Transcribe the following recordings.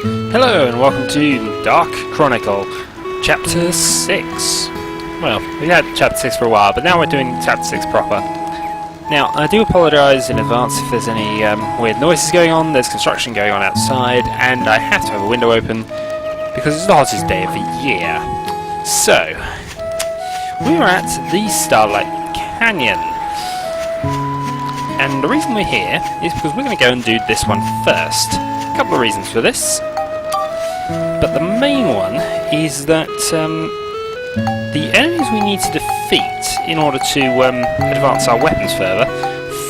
Hello and welcome to Dark Chronicle, Chapter 6. Well, we had Chapter 6 for a while, but now we're doing Chapter 6 proper. Now, I do apologise in advance if there's any weird noises going on. There's construction going on outside, and I have to have a window open because it's the hottest day of the year. So, we are at the Starlight Canyon. And the reason we're here is because we're going to go and do this one first. A couple of reasons for this. But the main one is that the enemies we need to defeat in order to advance our weapons further,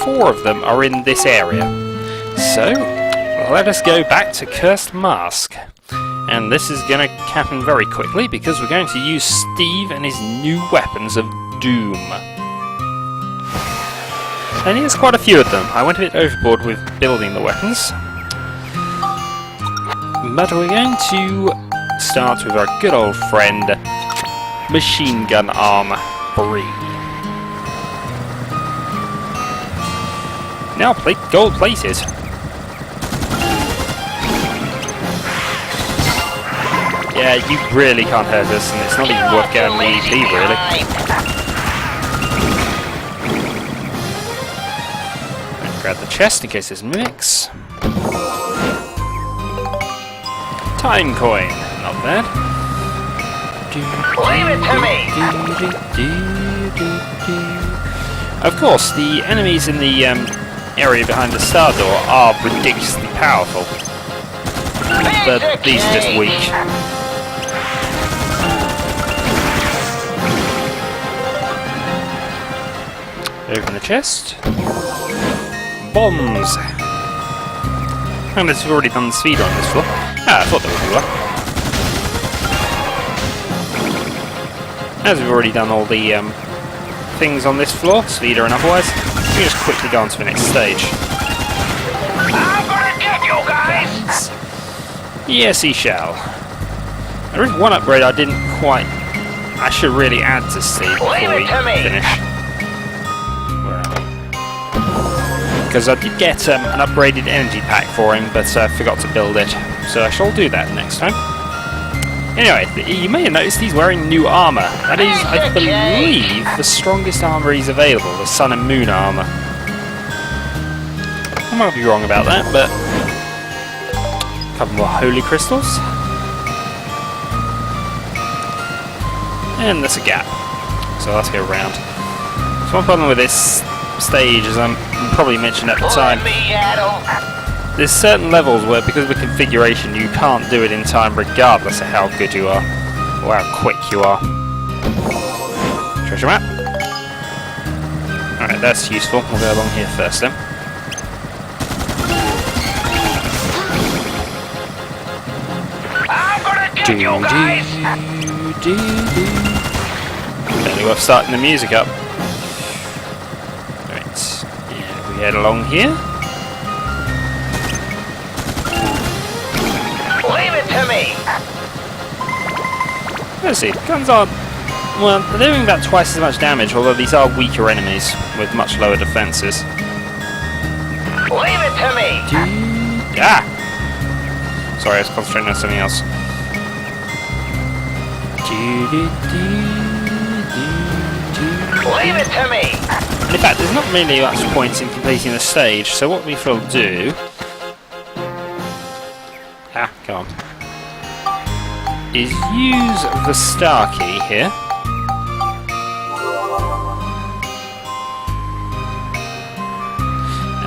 4 of them are in this area. So, let us go back to Cursed Mask. And this is going to happen very quickly because we're going to use Steve and his new weapons of doom. And here's quite a few of them. I went a bit overboard with building the weapons. But we're going to start with our good old friend, Machine Gun Arm 3. Now gold plated. Yeah, you really can't hurt us, and it's not even worth getting the EP, really. Grab the chest in case there's mimics. Time coin, not bad. Leave it to me! Of course, the enemies in the area behind the star door are ridiculously powerful. But these are just weak. Open the chest. Bombs! Unless we've already done the speed on this floor. Ah, I thought there would be one. As we've already done all the things on this floor, speeder and otherwise, we can just quickly go on to the next stage. I'm gonna get you guys! Yes, he shall. There is one upgrade I didn't quite... I should really add to Steve before we finish. Because I did get an upgraded energy pack for him, but I forgot to build it. So I shall do that next time. Anyway, you may have noticed he's wearing new armour. That is, I believe, the strongest armour he's available, the Sun and Moon armour. I might be wrong about that, but... a couple more holy crystals. And there's a gap. So let's go round. So one problem with this stage, as I'm probably mentioned at the time, there's certain levels where, because of the configuration, you can't do it in time regardless of how good you are or how quick you are. Treasure map. Alright, that's useful. We'll go along here first then. I'm gonna get you guys! Only worth starting the music up. Head along here. Leave it to me! Let's see, guns are... well, they're doing about twice as much damage, although these are weaker enemies with much lower defences. Leave it to me! Ah! Sorry, I was concentrating on something else. Leave it to me! In fact, there's not really much point in completing the stage, so what we shall do... ah, come on. Is use the star key here.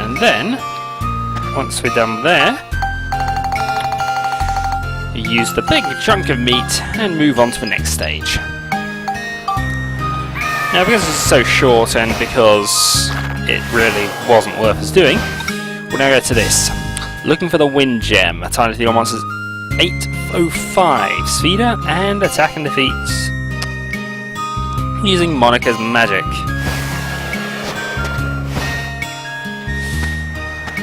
And then, once we're done there, use the big chunk of meat and move on to the next stage. Now, because this is so short and because it really wasn't worth us doing, we'll now go to this. Looking for the Wind Gem. A time to defeat all monsters 805. Speeder and attack and defeats using Monica's magic.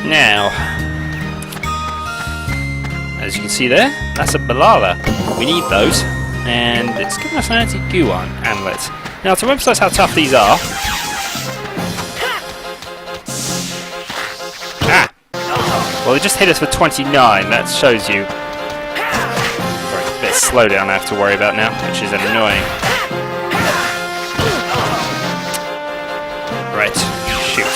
Now, as you can see there, that's a Balala. We need those, and it's giving us an anti-Guan amulet. Now, to emphasise how tough these are... ah! Well, they just hit us for 29, that shows you slowdown I have to worry about now, which is annoying. Right, shoot.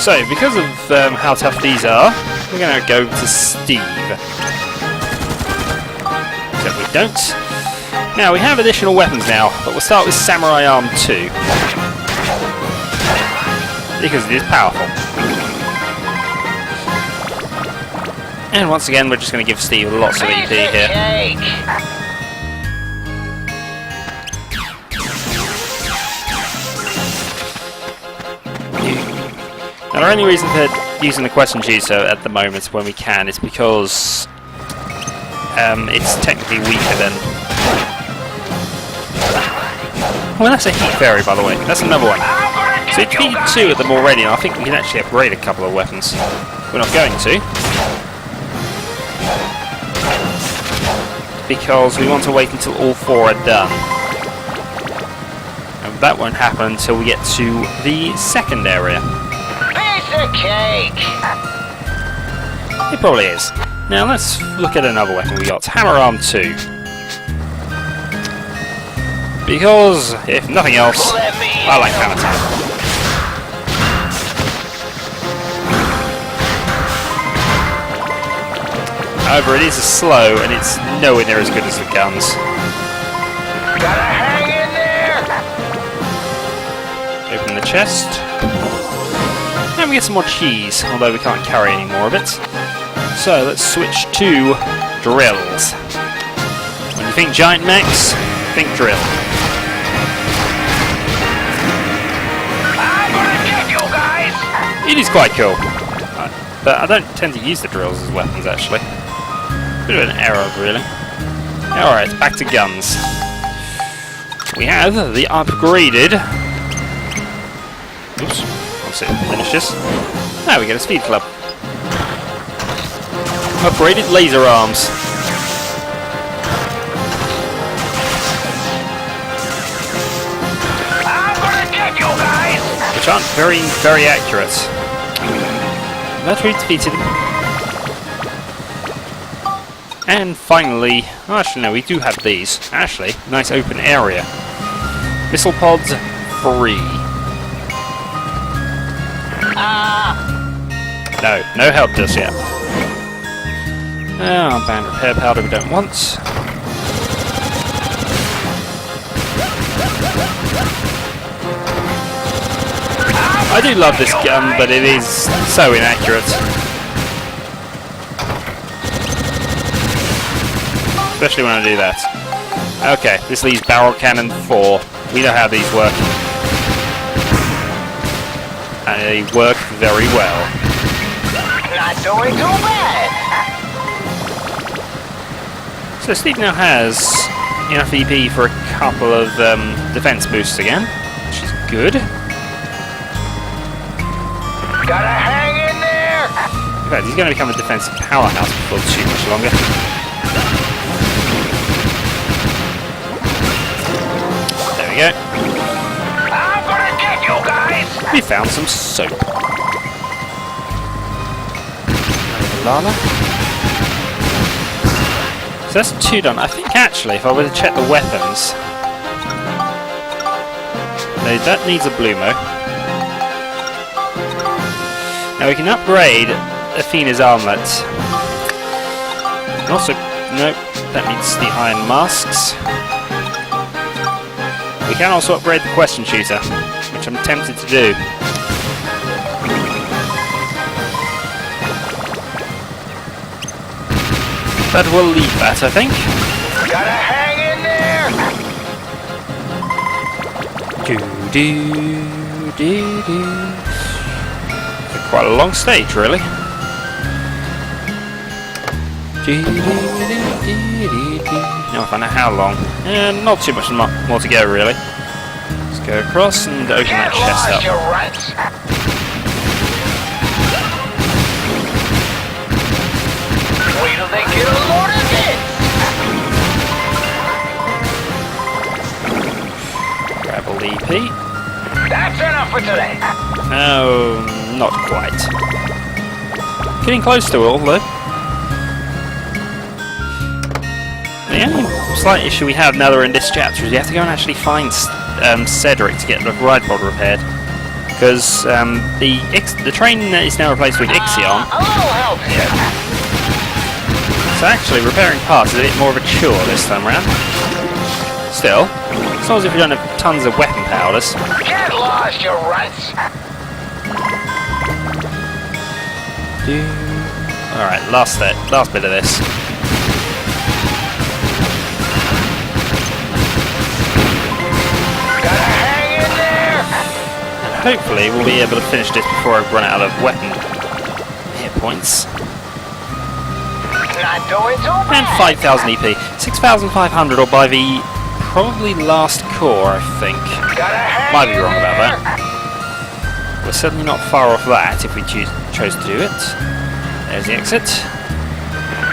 So, because of how tough these are, we're going to go to Steve. Except we don't. Now, we have additional weapons now, but we'll start with Samurai Arm 2. Because it is powerful. And once again, we're just going to give Steve lots of EP here. Now, the only reason for using the question tutor at the moment when we can is because it's technically weaker than... Well, that's a heat fairy, by the way. That's another one. So we defeated 2 of them already, and I think we can actually upgrade a couple of weapons. We're not going to. Because we want to wait until all 4 are done. And that won't happen until we get to the second area. Piece of cake! It probably is. Now let's look at another weapon we got. Hammer Arm 2. Because, if nothing else, I like hammer time. However, it is slow, and it's nowhere near as good as the guns. Gotta hang in there! Open the chest. And we get some more cheese, although we can't carry any more of it. So, let's switch to drills. When you think giant mechs, think drill. I'm gonna get you guys! It is quite cool. But I don't tend to use the drills as weapons, actually. Bit of an error, really. Alright, back to guns. We have the upgraded... Oops, let's see, finish this. Now we get a speed club. Upgraded laser arms. I'm gonna get you guys! Which aren't very, very accurate. But we defeated them. And finally, actually no, we do have these. Actually, nice open area. Missile pods free. No help just yet. Oh, band repair powder we don't want. I do love this gun, but it is so inaccurate. Especially when I do that. Okay, this leaves barrel cannon 4. We know how these work. And they work very well. Not doing too bad! So Steve now has enough EP for a couple of defense boosts again, which is good. Gotta hang in there! In fact, he's going to become a defensive powerhouse before too much longer. There we go. I'm gonna get you guys! We found some soap. Lana. So that's 2 done. I think actually, if I were to check the weapons, no, that needs a Blumo. Now we can upgrade Athena's armlet. And also, nope, that needs the iron masks. We can also upgrade the question tutor, which I'm tempted to do. But we'll leave that, I think. Gotta hang in there! It's quite a long stage, really. Now I find out how long. Not too much more to go, really. Let's go across and open that chest up. Wait till they get a load of this! Gravel EP. That's enough for today! Oh, not quite. Getting close to all, though. The only slight issue we have now that we're in this chapter is we have to go and actually find Cedric to get the ridepod repaired. Because the train is now replaced with Ixion. A little help here. So actually, repairing parts is a bit more of a chore this time around. Still, as long as if we don't have tons of weapon powders. Get lost, you runts. Alright, last bit of this. Gotta hang in there. And hopefully we'll be able to finish this before I run out of weapon hit points. Not doing too And bad. 5,000 EP. 6,500 or by the probably last core, I think. Gotta hang Might be in wrong about there. that. We're certainly not far off that if we chose to do it. There's the exit.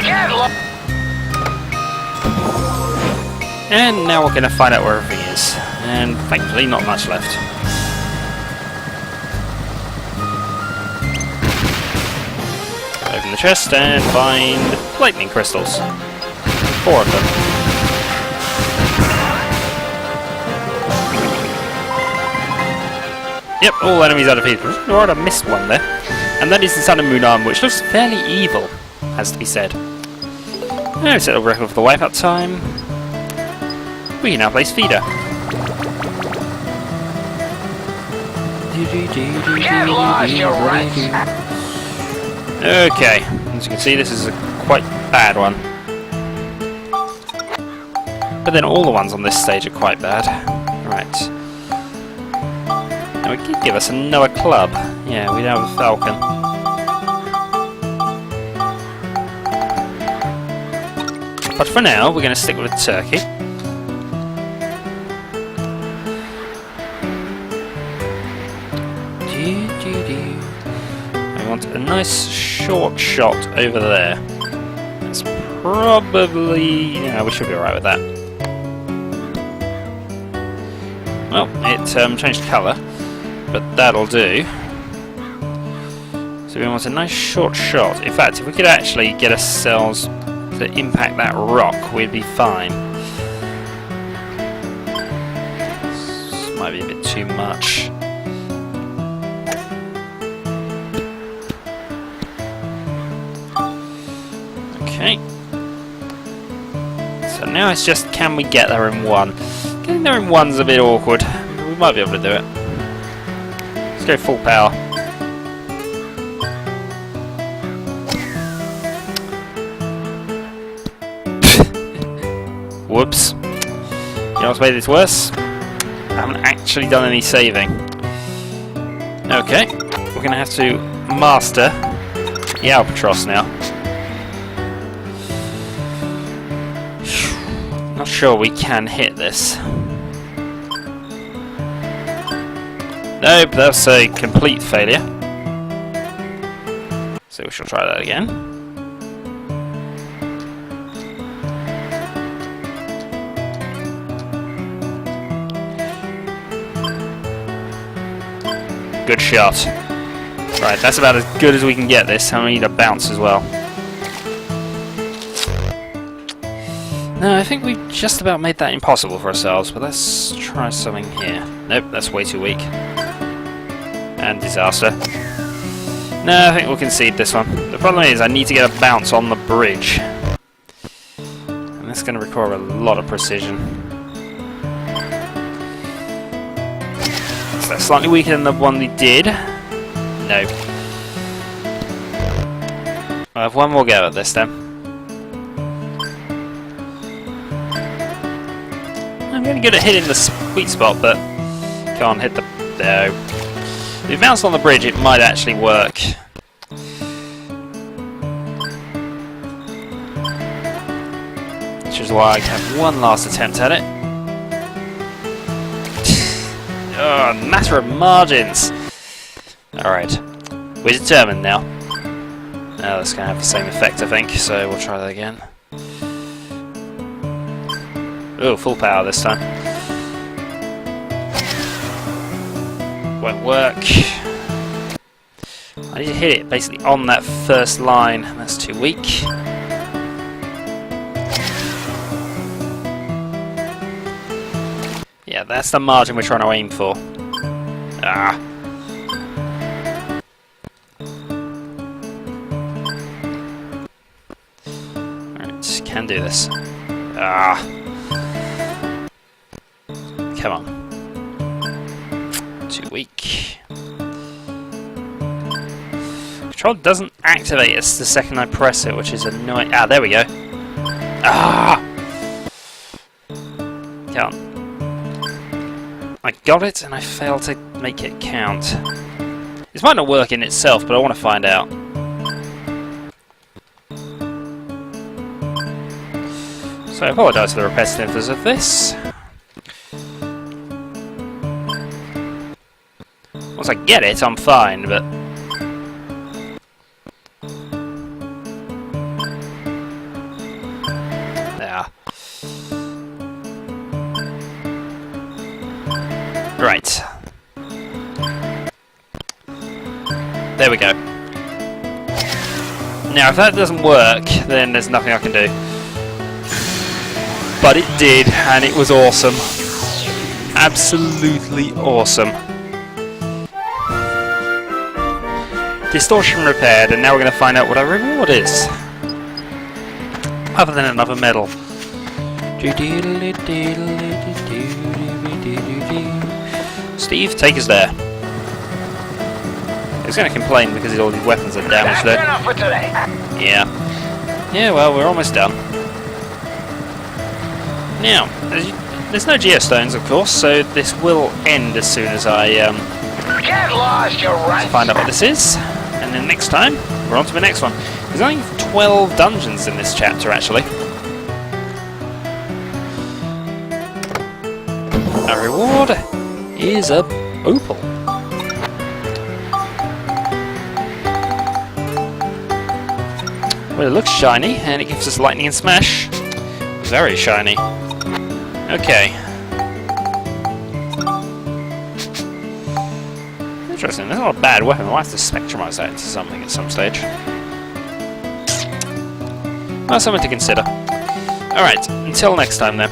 Get lost. And now we're going to find out where everything is. And thankfully not much left. Open the chest and find lightning crystals. 4 of them. Yep, all enemies are defeated. Alright, I missed one there. And that is the Sun and Moon Arm, which looks fairly evil, has to be said. Now we set a record for the wipeout time. We can now place Feeder. Get lost, you runts. Okay, as you can see, this is a quite bad one. But then all the ones on this stage are quite bad. Right. Now we could give us another club. Yeah, we have a falcon. But for now, we're going to stick with a turkey. I want a nice short shot over there. It's probably... yeah, we should be alright with that. Well, it changed colour, but that'll do. So we want a nice short shot. In fact, if we could actually get ourselves to impact that rock, we'd be fine. This might be a bit too much. Okay. So now it's just, can we get there in one? Getting there in one's a bit awkward. We might be able to do it. Let's go full power. Whoops. You know what's made this worse? I haven't actually done any saving. Okay, we're going to have to master the Albatross now. Not sure we can hit this. Nope, that's a complete failure. So we shall try that again. Good shot. Right, that's about as good as we can get this, and we need a bounce as well. No, I think we've just about made that impossible for ourselves, but let's try something here. Nope, that's way too weak. And disaster. No, I think we'll concede this one. The problem is I need to get a bounce on the bridge. And that's going to require a lot of precision. So that's slightly weaker than the one we did. No. I'll have one more go at this then. I'm really good at hitting the sweet spot, but can't hit the... no. If you bounce on the bridge, it might actually work. Which is why I have one last attempt at it. Oh, matter of margins! Alright. We're determined now. Now that's going to have the same effect, I think, so we'll try that again. Oh, full power this time. Won't work. I need to hit it basically on that first line. That's too weak. That's the margin we're trying to aim for. Ah. Alright, can do this. Ah. Come on. Too weak. Control doesn't activate us the second I press it, which is annoying. Ah, there we go. Ah! Can't. I got it, and I failed to make it count. This might not work in itself, but I want to find out. So I apologise for the repetitiveness of this. Once I get it, I'm fine, but... yeah. Right. There we go. Now, if that doesn't work, then there's nothing I can do. But it did, and it was awesome. Absolutely awesome. Distortion repaired, and now we're going to find out what our reward is. Other than another medal. Steve, take us there. He's going to complain because all these weapons are damaged though. That's enough for today. Yeah. Yeah, well, we're almost done. Now, there's no geostones, of course, so this will end as soon as I Get lost, you runt. find out what this is. And then next time, we're on to the next one. There's only 12 dungeons in this chapter, actually. Our reward is a opal. Well, it looks shiny, and it gives us lightning and smash. Very shiny. Okay. Interesting, that's not a bad weapon. We'll have to spectrumize that into something at some stage. Well, something to consider. Alright, until next time then.